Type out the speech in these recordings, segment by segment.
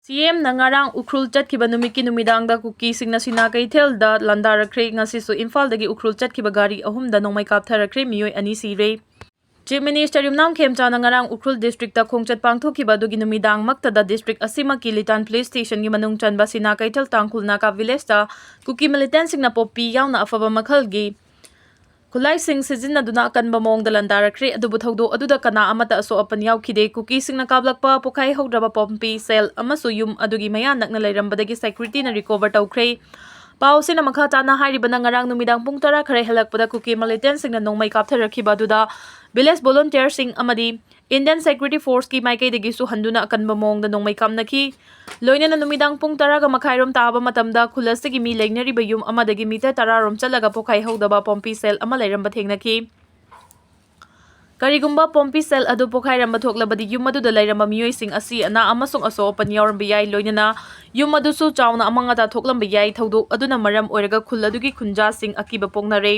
CM na ngarang ukrul chatkiba numiki numidangda kuki singna sina kaithelda landarakre ngasisu Imphaldagi ukrul chatkiba gari ahumda Nongmei Kaptharakre Meeoi ani sire. Chief Minister Yumnam Khemchana ngarang ukrul district ta khongchat pangthokiba dugi numidang maktada district asima ki Litan police station gi manung chanba sina kaithel tangkhul naka village ta kuki militant singna popi yauna afaba makhalgi Kulai sing sizin na duna kan bamong dalandarakre adubu thogdo aduda kana amata aso apan yaukide kuki sing na kablakpa pokai haudraba pompi sel amasu yum adugi maya nakna lairambadagi security na recover tawkre pau sina makha tana hairiba na ngarang numidang pung 10 khare helakpada kuki militant sing na Nongmei Kaptharakhiba aduda village volunteer sing amadi Indian Security Force ki maikai dagi su handuna kan bamong da Nongmei Kamnaki loina na numidang pung 10 ga makhairom taba matamda khulasigi mi legnari ba yum amadagi mita 10 rom chalaga pokai haudaba pompi sel ama lairamba thengnaki Karigumba pompi sel adu pokai ramba thoklabadi yum adu da lairamba mioi sing asi ana amasung aso open yauramba yai loina na yum adu su chauna amanga ta thoklamba yai thodo aduna maram oiraga khulladugi khunja sing akiba pongnare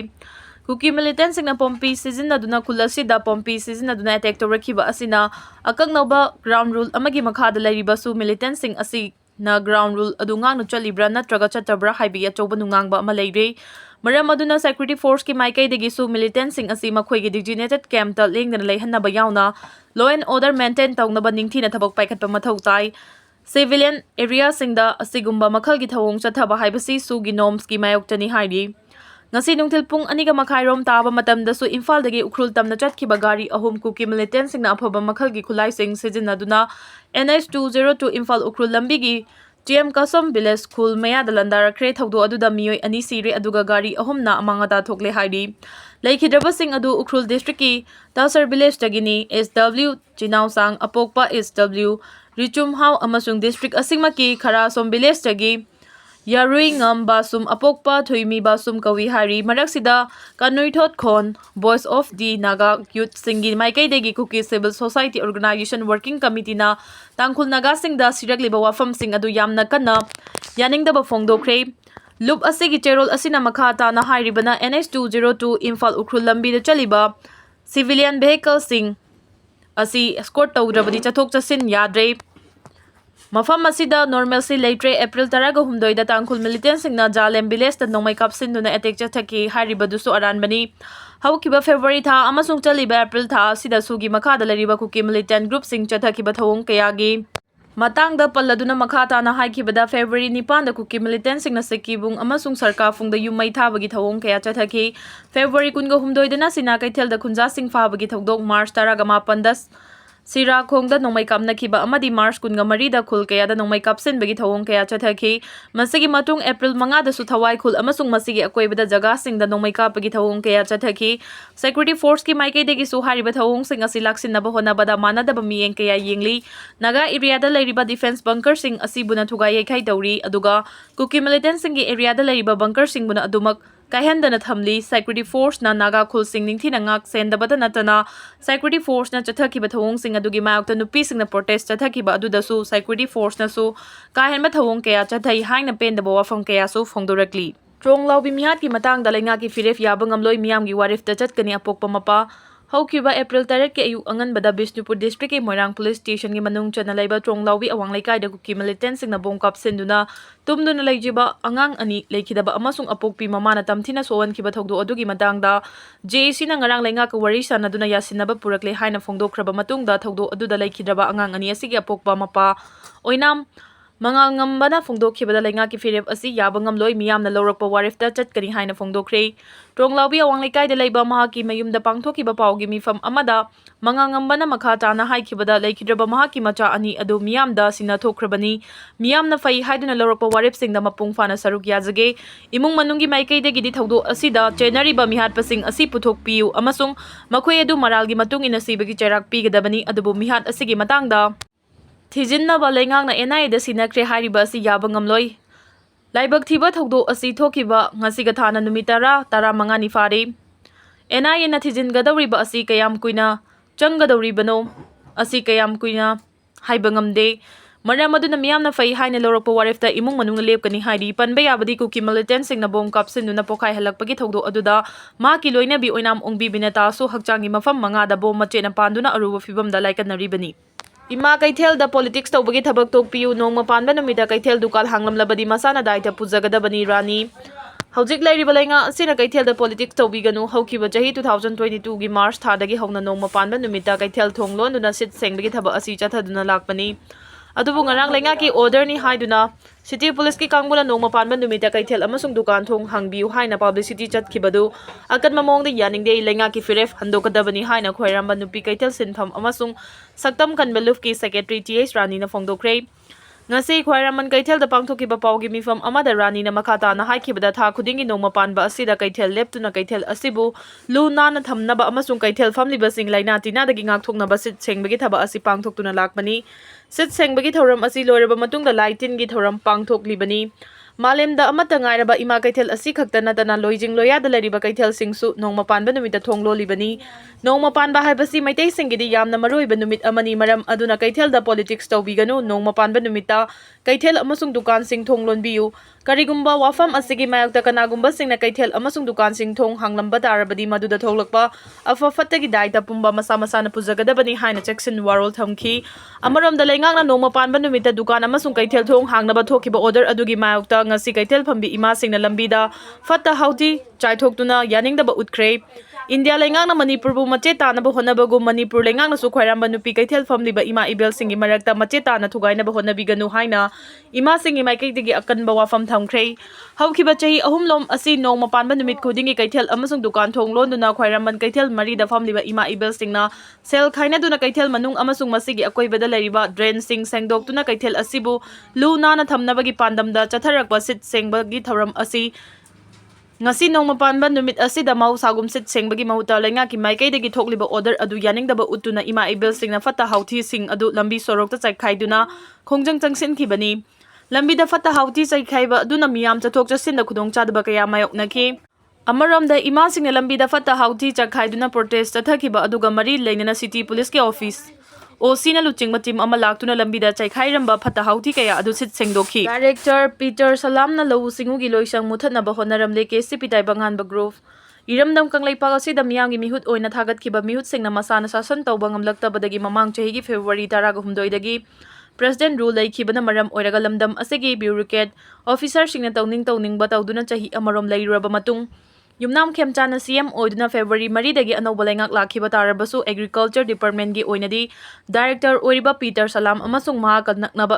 Kuki militant sing na pompi season na duna kulasi da pompi season na duna attack to rakiba asina akang nauba ground rule amagi makhada lariba su militant sing asi na ground rule adungang no chalibra natraga chatabra haibi achoba nungangba ama leire maram aduna security force ki maikai degi su militant sing asi makhoi gi designated camp ta lengna leihanna ba yauna law and order maintain tawnaba ningthina thabak paikhatpa mathau tai civilian area sing da asigumba makhal gi thawong chathaba haibasi su gi norms ki mayoktani hairi Ngasi nungtil pung aniga makhairom taba matamda su Imphaldagi ukrul tamna chatkiba gari ahum kuki militant singna aphaba makhalgi khulai sing sizinaduna NH 202 Imphal ukrul lambigi GM Kasam village school maya dalandarakre thawdo aduda Meeoi ani sire aduga gari ahumna amangata thokle hairi laikhidraba sing adu ukrul district ki Tasar village tagini SW Chinau sang apokpa SW Richumhau amasung district asingmaki Kharasom village tagi Yarui ngam basum apokpa thoimi basum kawi hari maraksida kanui thot khon voice of the Naga youth singi maikai degi kuki civil society organization working committee na tangkhul naga singda siragliba wafam sing adu yamna kana yaningdaba phongdokre loop asigi cherol asina makha ta na hairibana NH 202 Imphal ukrul lambi da chaliba civilian vehicle sing asi escort tawdrabadi chathok chasin yadre Mafam asida normalcy late April 10 da tangkhul militant singna Jalem village da Nongmei Kapsinduna attack chathaki haribadusu aranbani haukiba February tha amasung chaliba April tha sida sugi makhada lariba kuki militant group sing chathakiba thawong kayagi matangda palladuna makhata na haikibada February 9 da kuki militant singna sekibung amasung sarka fungda yumai thabagi thawong kaya chathaki February 13 dana sina kaithel da khunja sing phabagi thawdok March 10 das Sira khongda Nongmei Kapnakiba amadi March 13 da khul kaya da Nongmei Kapsinbagi thawong kaya chathaki masigi matung April 5 da su thawai khul amasung masigi akoibada jaga sing da Nongmei Kapagi thawong kaya chathaki security force ki maikai degi su hariba thawong sing asi laksin na bahona bada manada ba miyeng kaya yingli naga area da lairiba defense bunker sing asibuna thugai yekhai dawri aduga kuki militant sing gi area da lairiba bunker sing buna adumak Kahendana thamli security force na Naga khul sing ningthina ngak sendabada natana security force na chathakiba thawong sing adugi mayokta nupi sing na protest chathakiba aduda su security force na su kahenba thawong kaya chathai haina pendaba wafam kaya su phongdorakli trong laubi mihat ki matang dalenga ki firef yaba ngamloi miyam gi warif ta chatkani apokpa mapa Haukiba April 3 ke ayu angan bada Bishnupur district ke Moirang police station gi manung chana laiba trong laubi awang laikai da kuki militant sing na bongkap senduna tumduna laijiba angang ani lekhidaba amasung apokpi mamana tamthina sowan kiba thogdo adugi matangda JC na ngarang lainga ka wari sanaduna yasinaba purakle haina phongdokraba matungda thogdo aduda lekhidaba angang ani asigi apokpa mapa oinam Mangangambana phongdokhibada lainga ki firef asi yaba ngamloi miyamna lawrakpa warifta chatkani haina phongdokhre Tronglaubi awang laikai da leiba mahaki mayumda pangthokiba paugi mifam amada mangangambana makha tana haikibada laikhidraba mahaki macha ani adu miyamda sina thokrabani miyamna fai haiduna lawrakpa warif singda mapung fana saruk yajage imung manungi maikai degi di thogdo asida chenariba mihat pasing asi puthokpiu amasung makhoi adu maralgi matung ina sibagi cherak pigadabani adubu mihat asigi matangda Thijinna ba lengang na NI da sinakre hariba asi yaba ngamloi Laibak thiba thogdo asi thokiba ngasiga thana numitara tara mangani fari NI na thijin gadawriba asi kayam kuina changgadawribano asi kayam kuina haiba ngamde maram aduna miyamna fai haina lawrakpa warifta imung manung lepkani hairi panba yabadi kuki militant sing na bongkap sinduna pokai halakpagi thogdo aduda ma ki loina bi oinam ongbi binata su hakchangi mafam manga da bom mache na panduna aruba fibam da laikanaribani Ima kaithel da politics tawbagi thabak tokpiu nongma panba numida kaithel dukal hanglamlabadi masana daita pujagadabani Rani. Hojik lairiba lainga asina kaithel da politics tawbiganu haukiba jahi 2022 gi March thadagi hongna nongma panba numida kaithel thonglon duna sit sengbagi thaba asi chathaduna lakpani. Adubu ngarang lainga ki order ni haiduna City Police ki kangmuna nongma panba numida kaithel amasung dukan thong hangbiu haina publicity chatkibadu akan mamongda yaningde lainga ki firef handokadabani haina khoiramba nupi kaithel sinpham amasung saktam kanbeluf ki secretary TH Rani na phongdokre ngasi khoiraman kaithel da pangthokiba pawgi mifam amada Rani na makata na haikibada tha khudingi nongma panba asida kaithel leptuna kaithel asibu lu nana thamnaba amasung kaithel famliba sing laina tina dagi ngak thokna basit sengbagi thaba asi pangthoktuna lakmani sit sengbagi thoram asi loiraba matungda laitin gi thoram pangthoklibani Malemda amata ngairaba ima kaithel asi khakta natana loijing loyada lariba kaithel singsu nongma panba numita thonglo libani nongma panba haibasi maitai singidi yamna maroiba numit amani maram aduna kaithel da politics tawbiganu nongma panba numita kaithel amasung dukan sing thonglon biu karigumba wafam asigi mayakta kanagumba singna kaithel amasung dukan sing thong hanglamba darabadi maduda tholakpa afa fattagi daita pumba masa masa na pujagadabani haina cheksin warol thamki amarom da laingang na nongma panba numita dukan amasung kaithel thong hangnaba thokiba order adugi mayakta ngasi kaithel phambi ima singna lambida fatta hauti chaithokuna yaningdaba utkre India laingang na Manipur bu mache tanaba honabagu Manipur laingang na su khoiramba nupi kaithel famliba ima ibel singi marakta mache tana thugainaba honabiganu haina ima singi maikaidigi akanba wafam thamkre haukiba chahi ahumlom asi nongma panba numit khudingi kaithel amasung dukan thonglon duna khoiramban kaithel mari da famliba ima ibel singna sel khaina duna kaithel manung amasung masigi akoibada lariba drain sing sengdok tuna kaithel asibu lu nana thamnabagi pandamda chatharakba sit sengbagi thoram asi ngasi nongma panba numit asida mau sagum sit sengbagi mahuta lainga ki maikaidagi thokliba order adu yaningdaba utuna ima ibel singna fatta hauthi sing adu lambi sorokta chaikhaiduna khongjang changsin kibani lambi da fatta hauthi chaikhaiba aduna miyam chathok chasinda khudong chadaba kaya mayoknaki amaramda ima singna lambi da fatta hauthi chakhaiduna protest tathakiba aduga mari leinana city police ke office OC na luchingba team ama laktuna lambida chaikhairamba fatta hauthi kaya adu sit sengdokhi director Peter Salam na lawu singugi loisang muthatnaba honaramle KCP taibanganba group iramdam kanglaipak asida miyamgi mihut oina thagatkiba mihut singna masana sasan tawba ngamlaktabadagi mamang chahigi February 18 dagi President rule laikibana maram oiraga lamdam asigi bureaucrat officer singna tawningba tawduna chahi amarom lairaba matung Yumnam Khemchana CM oiduna February 3 dagi anauba laingak lakhiba tarabasu Agriculture Department gi oinadi Director oiriba Peter Salam amasung mahakadnaknaba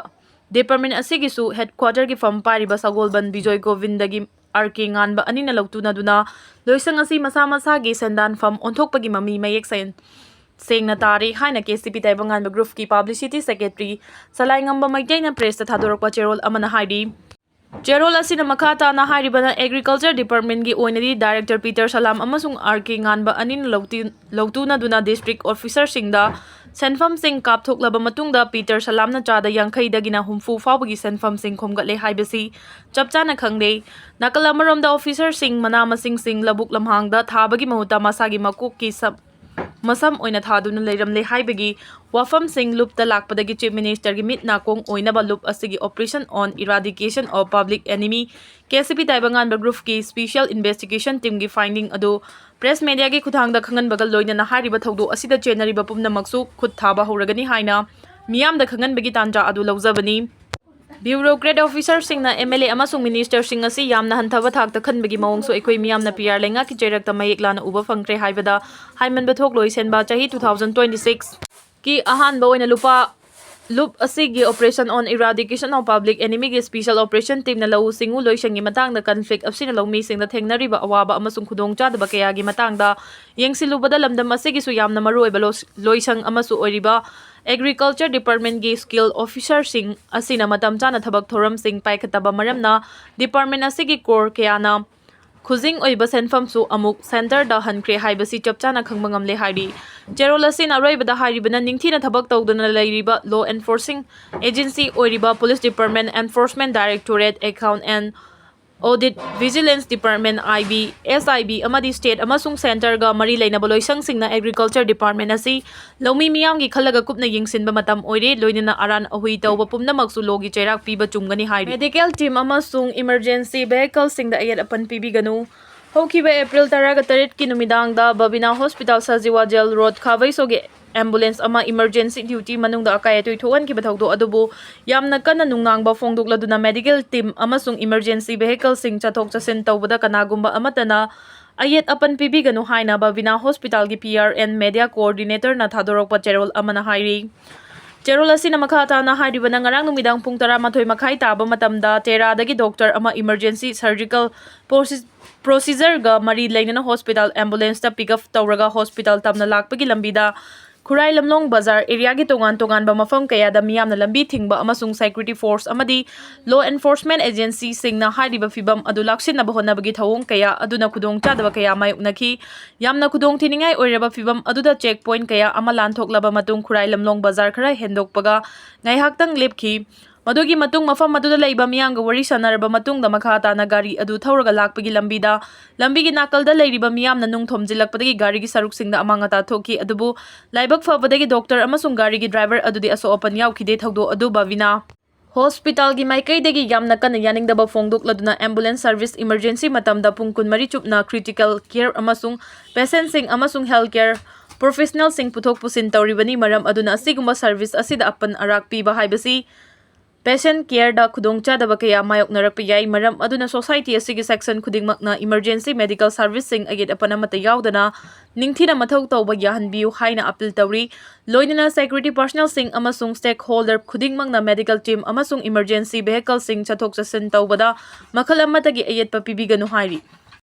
Department asigisu headquarter gi from pariba Sagolban Bijoy Govindagi RK nganba anina lautuna duna loisang asi masa gi sendan from onthokpagi mami mayek sain sengna tari haina KCP taibanganba group ki publicity secretary Salaingamba Maigjaina press ta thadorakpa cherol amana haidi Cherol asina makata na haribana Agriculture Department gi oinadi Director Peter Salam amasung RK nganba anin lautuna duna district officer singda senfam sing kapthoklaba matungda Peter Salam na chada yangkhai dagina humfu fawbagi senfam sing khomgatle haibasi chapchana khangde nakalamaramda officer sing manamasing sing labuk lamhangda thabagi mahuta masagi makuk ki masam oina thaduna leiramle haibagi wafam sing loop ta lakpadagi chief minister gi mit nakong oina ba loop asigi operation on eradication of public enemy KCP taibanganba group ki special investigation team gi finding ado press media gi khuthangda khangan bagal loina na hariba thawdo asida chenariba pumna maksu khut thaba horagani haina miyamda khangan bagi tanja adu lawjabani bureaucrat officer singna MLA amasung minister sing asi yamna hanthaba thakta khanbagi mawongsu ekoi miyamna PR lenga ki cherakta mayeklana uba fangtre haibada haiman bathok loisenba chahi 2026 ki ahan ba oina loop asigi operation on eradication of public enemy gi special operation team na lawu singu loisangi matangda conflict asina lawmi singda thengnariba awaba amasung khudong chadaba kaya gi matangda yengsilubada lamdam asigi su yamna maru oiba loisang amasu oiriba Agriculture Department gi skill officer sing asina matam chana thabak thoram sing paikhataba maramna department asigi core kayana khuzing oiba senfam su amuk center da hankre haibasi chapchana khangmangam le hairi Cherolasin aroibada haribana ningthina thabak tawduna lairiba law enforcing agency oiriba police department enforcement directorate account and audit vigilance department IB SIB amadi state amasung center ga mari lainaba loisang singna agriculture department asi lomi miyam gi khalaga kupna yingsinba matam oire loinana aran ahui tawba pumna maksu logi cherak piba chumgani hairi medical team amasung emergency vehicle singda ayat apan pibi ganu hokiba April 13 ki numidang da Babina Hospital Sajiwa Jail Road Khavai soge ambulance ama emergency duty manungda akay atoi thoan ki bathog do adubu yamna kana nungnangba fongdokladuna medical team amasung emergency vehicle sing chathok chasin tawbada kanagumba amatana ayet apan pibiganu haina bavina hospital gi PRN media coordinator na thadorokpa cherol amana hairi cherol asina makhata na hairibana ngarang numidang pung 12 makhai taba matamda tera dagi doctor ama emergency surgical procedure ga mari lainana hospital ambulance ta pick up tawraga hospital tamna lakpagi lambida Khurai Lamlong Bazar area gi tongan ba mafam kaya da miyam na lambi thingba amasung security force amadi law enforcement agency singna hariba fibam adu laksin na bahona bagi thawong kaya aduna kudong chadaba kaya mayuknaki yamna kudong thiningai oiraba fibam aduda checkpoint kaya amalan thoklaba matung Khurai Lamlong Bazar khara hendokpaga ngai haktang lepki Madugi matung mafam maduda laiba miyangga wari sanaraba matung da makhata na gari adu thauraga lakpagi lambida lambigi nakalda lairiba miyam na nung thomjilakpadagi gari gi saruk singda amangata thoki adubu laibak fabadagi doctor amasung gari gi driver adudi aso open yaukide thawdo adu bavina Hospital gi maikaidagi yamna kana yaningdaba fongdokladuna ambulance service emergency matamda pung 12 chupna critical care amasung patient sing amasung healthcare professional sing puthok pusin tawribani maram aduna asiguma service asida apan arak piba haibasi Patient care da khudongcha da bakaya mayok narak piyai maram aduna society asigi section khudingmakna emergency medical servicing agit apana mata yaudana ningthina mathau tawba yahan biu haina appeal tawri loinana security personnel sing amasung stakeholder khudingmakna medical team amasung emergency vehicle sing chathok chasin tawbada makhal amatagi ayet pa pibiganu hairi